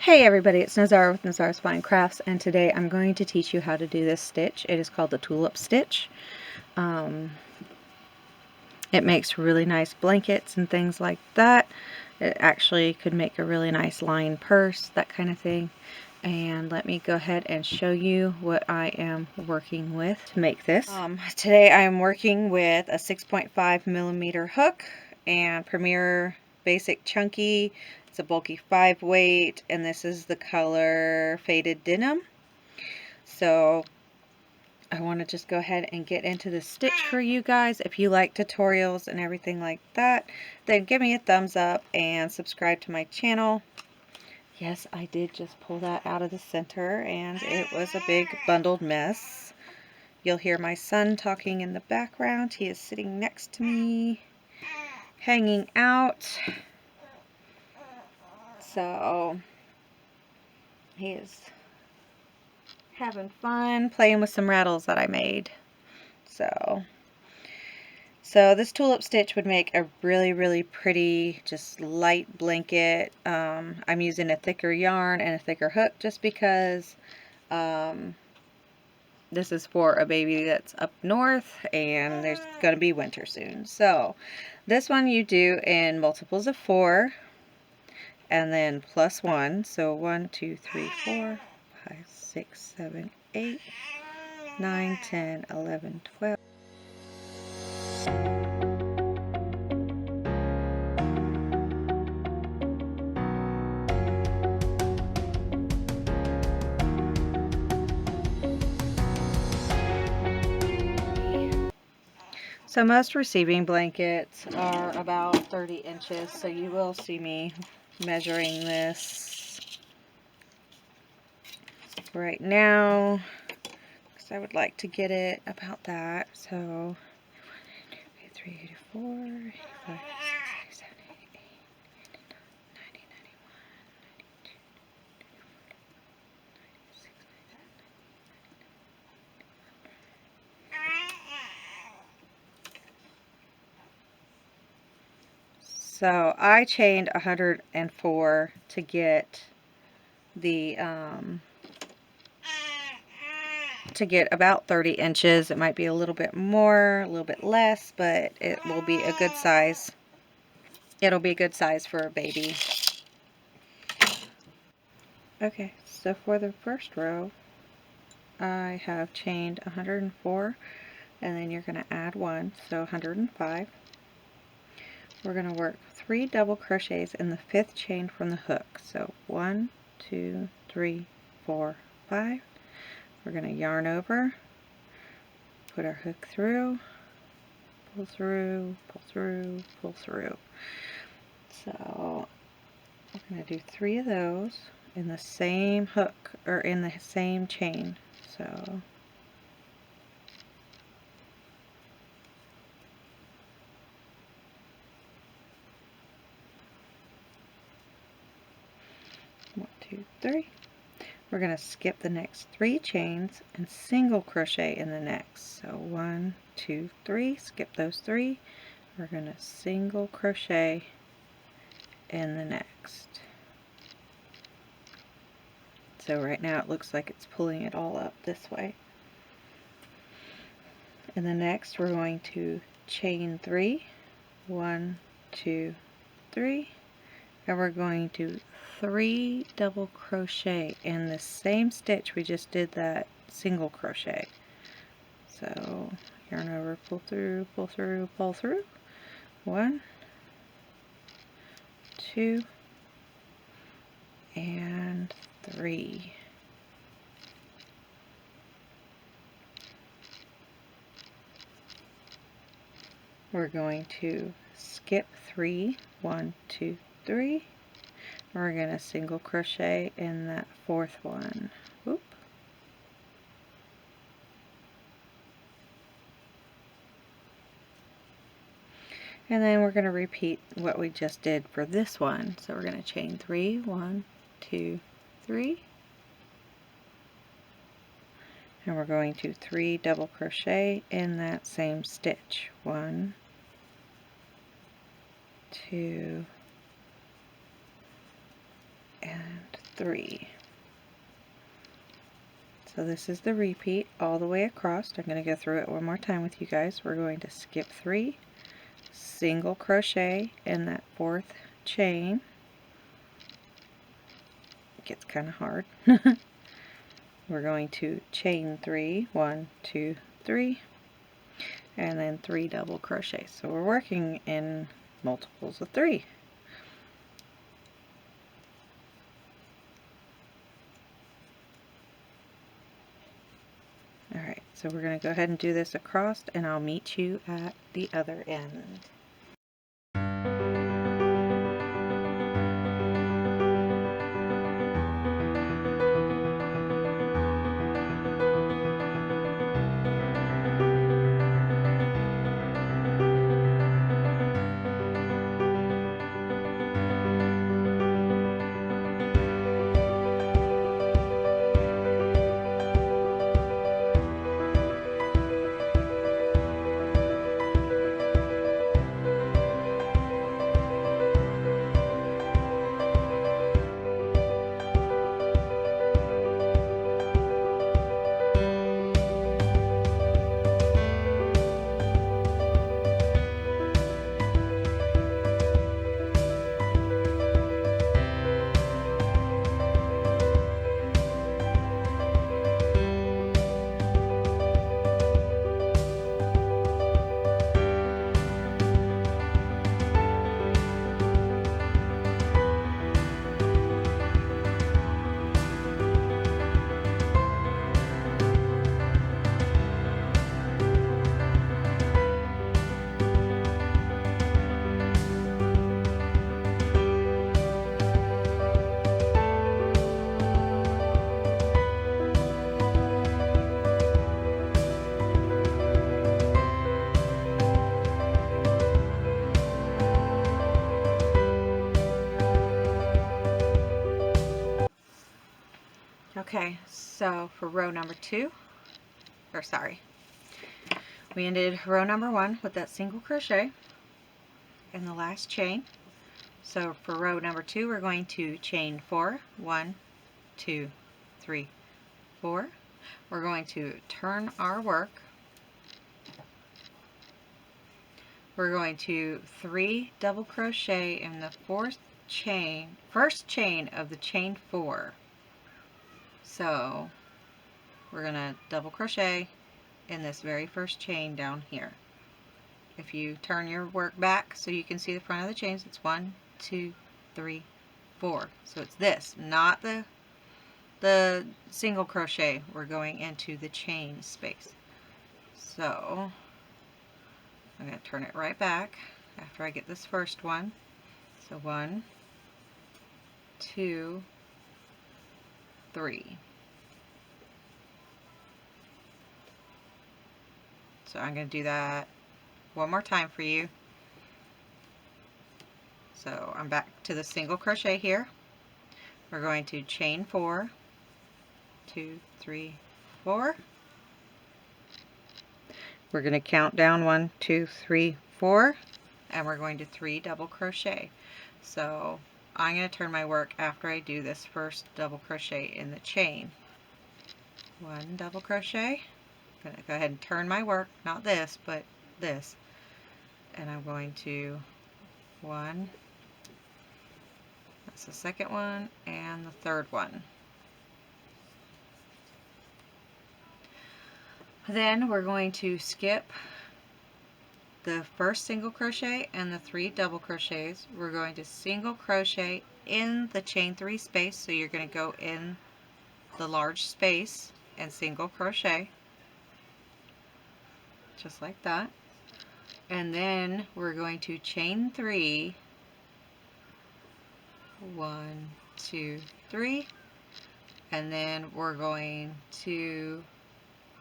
Hey everybody, it's Nazara with Nazarasfinecrafts, and today I'm going to teach you how to do this stitch. It is called the Tulip Stitch. It makes really nice blankets and things like that. It actually could make a really nice lined purse, that kind of thing. And let me go ahead and show you what I am working with to make this. Today I am working with a 6.5mm hook and Premier Basic Chunky. It's a bulky 5 weight, and this is the color Faded Denim. So I want to just go ahead and get into the stitch for you guys. If you like tutorials and everything like that, then give me a thumbs up and subscribe to my channel. Yes, I did just pull that out of the center, and it was a big bundled mess. You'll hear my son talking in the background. He is sitting next to me, hanging out. So he is having fun playing with some rattles that I made. So this tulip stitch would make a really pretty, just light blanket. I'm using a thicker yarn and a thicker hook just because this is for a baby that's up north and there's going to be winter soon. So this one you do in multiples of 4 and then plus 1. So 1, 2, 3, 4, 5, 6, 7, 8, 9, 10, 11, 12. So most receiving blankets are about 30 inches, so you will see me measuring this right now because I would like to get it about that. So 3, 84, 85, 86, 87, 88, 90, 91, 92, 96, 97. So I chained 104 to get the to get about 30 inches. It might be a little bit more, a little bit less, but it will be a good size. It'll be a good size for a baby. Okay, so for the first row, I have chained 104, and then you're going to add 1, so 105. We're going to work 3 double crochets in the 5th chain from the hook. So 1, 2, 3, 4, 5. We're going to yarn over, put our hook through, pull through, pull through, pull through. So we're going to do 3 of those in the same hook, or in the same chain. So one, 2, 3. We're going to skip the next 3 chains and single crochet in the next. So 1, 2, 3, skip those 3. We're going to single crochet in the next. So right now it looks like it's pulling it all up this way. In the next we're going to chain 3, 1, 2, 3, and we're going to 3 double crochet in the same stitch we just did that single crochet. So yarn over, pull through, pull through, pull through. 1, 2, and 3. We're going to skip 3, 1, 2, 3. We're going to single crochet in that 4th one. Whoop. And then we're going to repeat what we just did for this one. So we're going to chain 3, 1, 2, 3. And we're going to 3 double crochet in that same stitch. 1, 2, and 3. So this is the repeat all the way across. I'm going to go through it one more time with you guys. We're going to skip 3, single crochet in that 4th chain. It gets kind of hard. We're going to chain 3, 1, 2, 3, and then 3 double crochets. So we're working in multiples of 3. Alright, so we're going to go ahead and do this across, and I'll meet you at the other end. Okay, so for row number 2, or sorry, we ended row number 1 with that single crochet in the last chain. So for row number 2, we're going to chain 4, 1, 2, 3, 4. We're going to turn our work. We're going to 3 double crochet in the first chain of the chain 4. So we're going to double crochet in this very first chain down here. If you turn your work back so you can see the front of the chains, it's 1, 2, 3, 4. So it's this, not the single crochet. We're going into the chain space. So I'm going to turn it right back after I get this first one. So 1, 2, 3. So I'm going to do that one more time for you. So I'm back to the single crochet here. We're going to chain 4, 2, 3, 4. We're going to count down 1, 2, 3, 4, and we're going to 3 double crochet. So I'm going to turn my work after I do this first double crochet in the chain. 1 double crochet. I'm going to go ahead and turn my work, not this, but this. And I'm going to 1, that's the second one, and the third one. Then we're going to skip the first single crochet and the 3 double crochets. We're going to single crochet in the chain 3 space, so you're going to go in the large space and single crochet, just like that. And then we're going to chain 3, 1, 2, 3, and then we're going to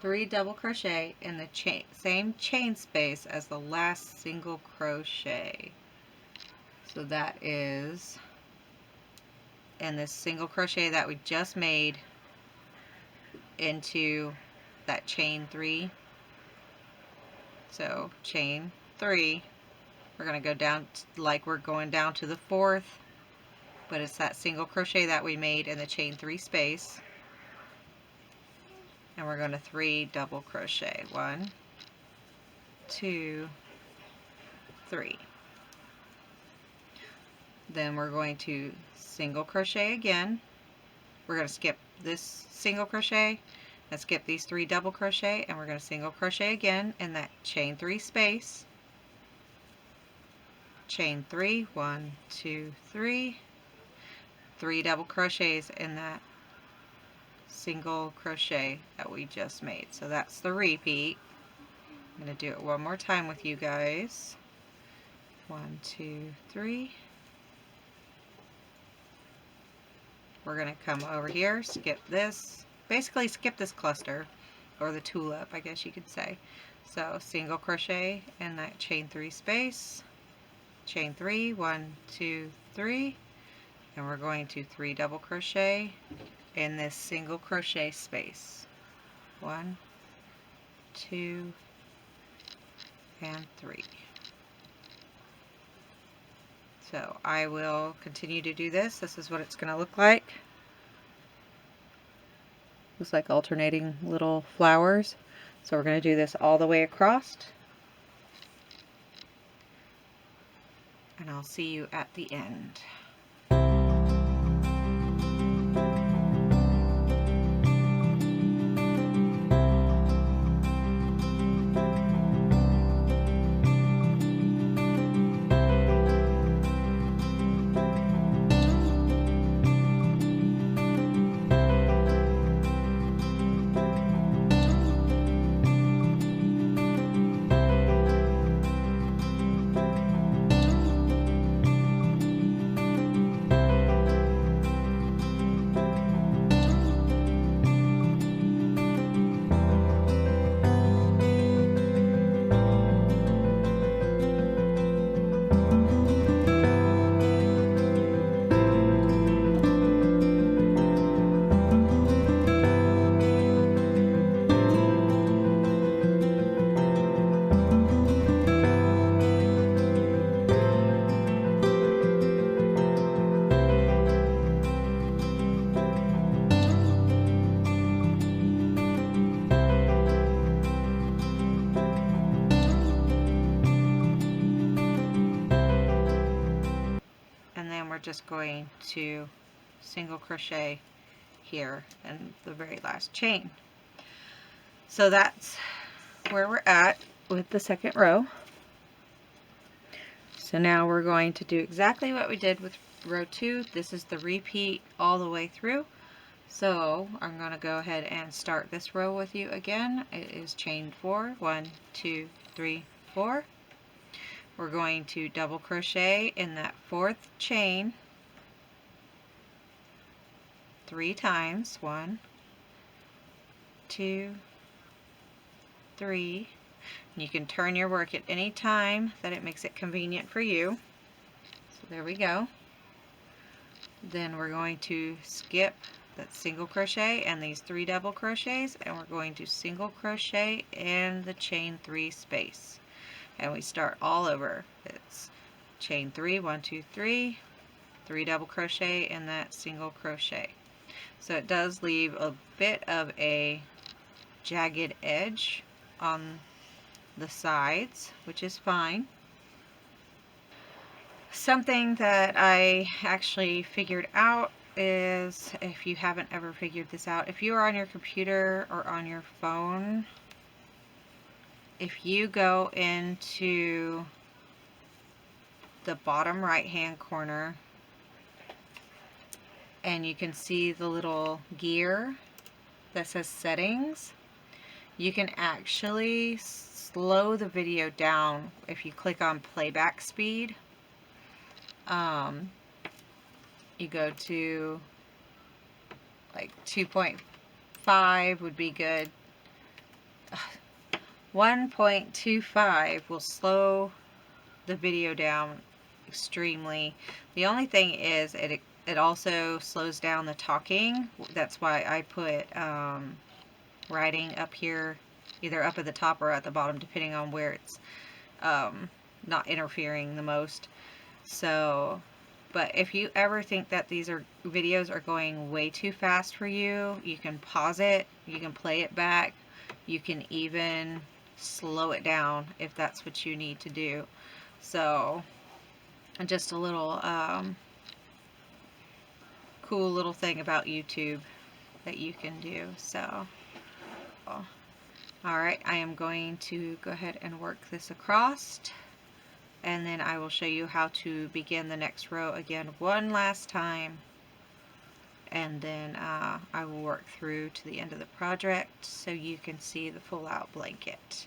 3 double crochet in the same chain space as the last single crochet. So that is in this single crochet that we just made into that chain 3. So chain 3, we're going to go down like we're going down to the 4th but it's that single crochet that we made in the chain 3 space, and we're going to 3 double crochet. 1, 2, 3. Then we're going to single crochet again. We're going to skip this single crochet and skip these 3 double crochet, and we're going to single crochet again in that chain 3 space, chain 3, 1, 2, 3, 3 double crochets in that single crochet that we just made. So that's the repeat. I'm going to do it one more time with you guys. 1, 2, 3. We're going to come over here, skip this, basically skip this cluster, or the tulip, I guess you could say. So single crochet in that chain 3 space, chain 3, 1, 2, 3, and we're going to 3 double crochet in this single crochet space. 1, 2, and 3. So I will continue to do this. This is what it's going to look like. Looks like alternating little flowers. So we're going to do this all the way across. And I'll see you at the end. We're just going to single crochet here in the very last chain. So that's where we're at with the second row. So now we're going to do exactly what we did with row 2. This is the repeat all the way through. So I'm going to go ahead and start this row with you again. It is chain 4, 1, 2, 3, 4. We're going to double crochet in that 4th chain 3 times. 1, 2, 3. And you can turn your work at any time that it makes it convenient for you. So there we go. Then we're going to skip that single crochet and these 3 double crochets, and we're going to single crochet in the chain 3 space. And we start all over. It's chain 3, 1, 2, 3, 3 double crochet in that single crochet. So it does leave a bit of a jagged edge on the sides, which is fine. Something that I actually figured out is, if you haven't ever figured this out, if you are on your computer or on your phone, if you go into the bottom right hand corner and you can see the little gear that says settings, you can actually slow the video down if you click on playback speed. You go to like 2.5 would be good. 1.25 will slow the video down extremely. The only thing is it also slows down the talking. That's why I put writing up here, either up at the top or at the bottom, depending on where it's not interfering the most. So, But if you ever think that these videos are going way too fast for you, you can pause it, you can play it back, you can even slow it down if that's what you need to do. So just a little cool little thing about YouTube that you can do. So alright, I am going to go ahead and work this across, and then I will show you how to begin the next row again one last time, and then I will work through to the end of the project so you can see the full out blanket.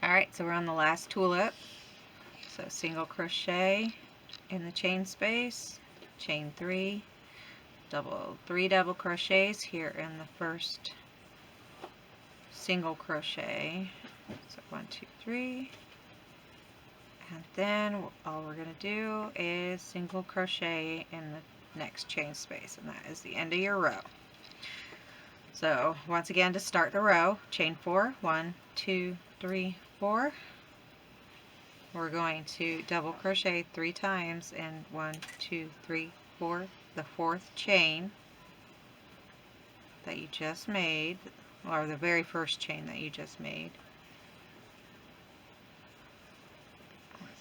Alright, so we're on the last tulip. So single crochet in the chain space, chain 3, three double crochets here in the first single crochet. So 1, 2, 3, and then all we're going to do is single crochet in the next chain space, and that is the end of your row. So once again, to start the row, chain 4, 1, 2, 3, 4. We're going to double crochet 3 times in 1, 2, 3, 4, the 4th chain that you just made, or the very first chain that you just made.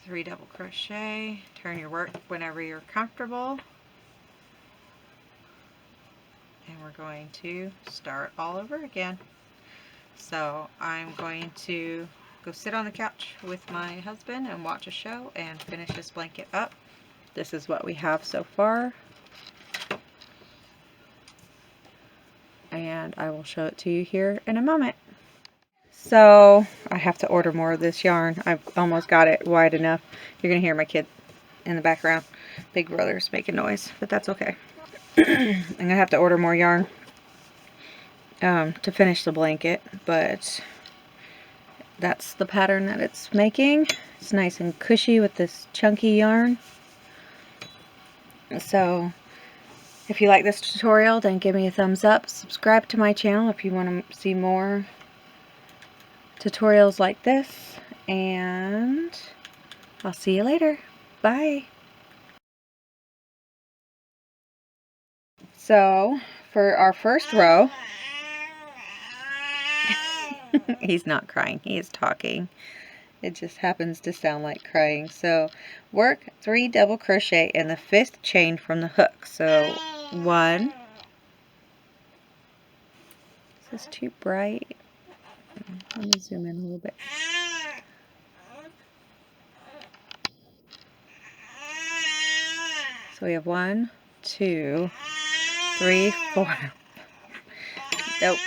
3 double crochet, turn your work whenever you're comfortable, and we're going to start all over again. So I'm going to go sit on the couch with my husband and watch a show and finish this blanket up. This is what we have so far, and I will show it to you here in a moment. So I have to order more of this yarn. I've almost got it wide enough. You're gonna hear my kid in the background. Big brother's making noise, but that's okay. I'm gonna have to order more yarn to finish the blanket, but that's the pattern that it's making. It's nice and cushy with this chunky yarn. So if you like this tutorial, then give me a thumbs up. Subscribe to my channel if you want to see more tutorials like this, and I'll see you later. Bye. So for our first row, he's not crying, he is talking. It just happens to sound like crying. So work 3 double crochet in the 5th chain from the hook. So 1, this is too bright. Let me zoom in a little bit. So we have 1, 2, 3, 4. Nope.